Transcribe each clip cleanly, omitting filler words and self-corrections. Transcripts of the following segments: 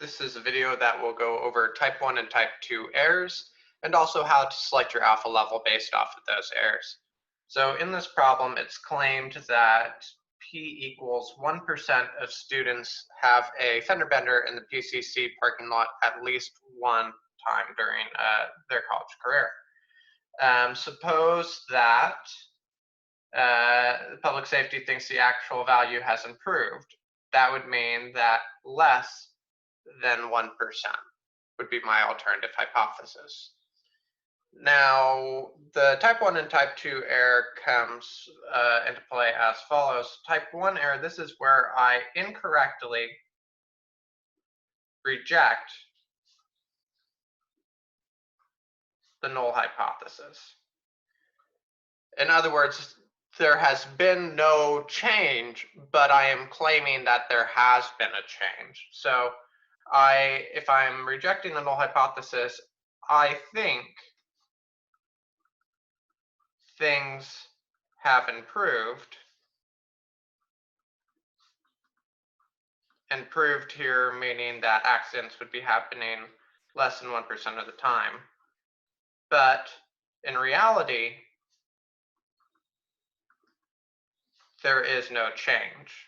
This is a video that will go over type 1 and type 2 errors, and also how to select your alpha level based off of those errors. So in this problem, it's claimed that P equals 1% of students have a fender bender in the PCC parking lot at least one time during their college career. Suppose that public safety thinks the actual value has improved. That would mean that less than 1% would be my alternative hypothesis. Now, the type 1 and type 2 error comes into play as follows. Type 1 error, this is where I incorrectly reject the null hypothesis. In other words, there has been no change, but I am claiming that there has been a change. So if I'm rejecting the null hypothesis, I think things have improved. Improved here meaning that accidents would be happening less than 1% of the time. But in reality, there is no change.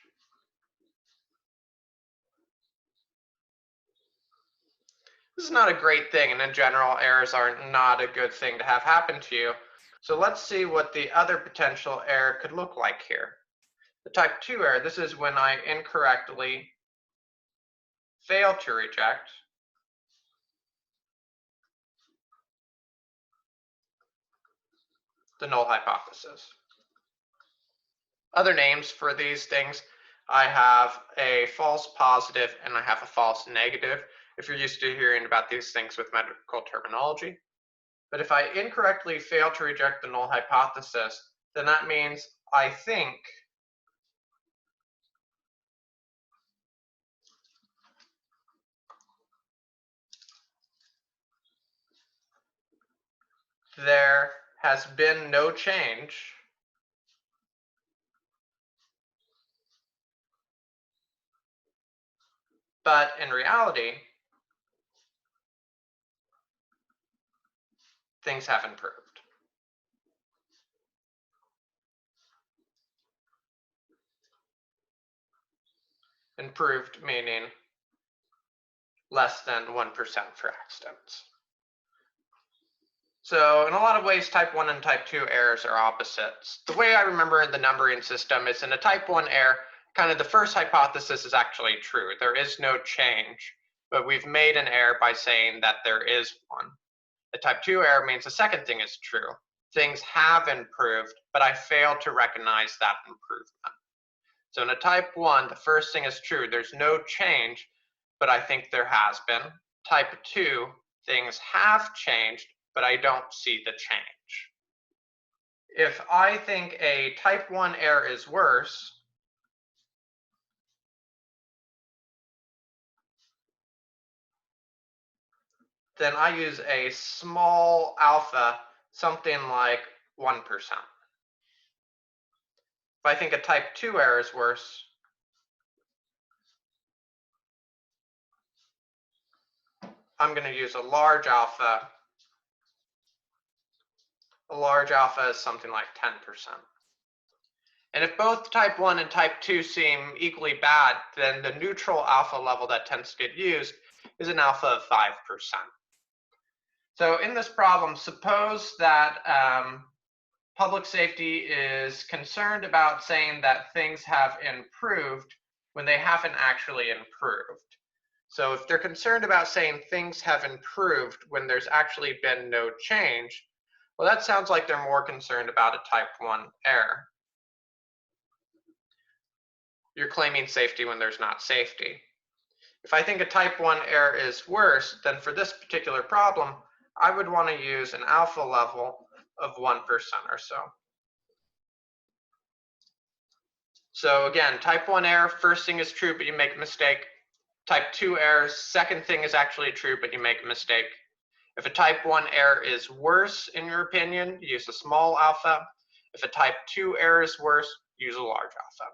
This is not a great thing, and in general, errors are not a good thing to have happen to you. So let's see what the other potential error could look like here. The type 2 error, this is when I incorrectly fail to reject the null hypothesis. Other names for these things, I have a false positive and I have a false negative, if you're used to hearing about these things with medical terminology. But if I incorrectly fail to reject the null hypothesis, then that means I think there has been no change but in reality, things have improved. Improved meaning less than 1% for accidents. So in a lot of ways, type 1 and type 2 errors are opposites. The way I remember the numbering system is in a type 1 error, kind of the first hypothesis is actually true. There is no change, but we've made an error by saying that there is one. A type 2 error means the second thing is true. Things have improved, but I failed to recognize that improvement. So in a type 1, the first thing is true. There's no change, but I think there has been. Type 2, things have changed, but I don't see the change. If I think a type 1 error is worse, then I use a small alpha, something like 1%. If I think a type 2 error is worse, I'm going to use a large alpha. A large alpha is something like 10%. And if both type 1 and type 2 seem equally bad, then the neutral alpha level that tends to get used is an alpha of 5%. So in this problem, suppose that public safety is concerned about saying that things have improved when they haven't actually improved. So if they're concerned about saying things have improved when there's actually been no change, well, that sounds like they're more concerned about a type 1 error. You're claiming safety when there's not safety. If I think a type 1 error is worse, then for this particular problem, I would want to use an alpha level of 1% or so. So again, type 1 error, first thing is true, but you make a mistake. Type 2 error, second thing is actually true, but you make a mistake. If a type 1 error is worse, in your opinion, use a small alpha. If a type 2 error is worse, use a large alpha.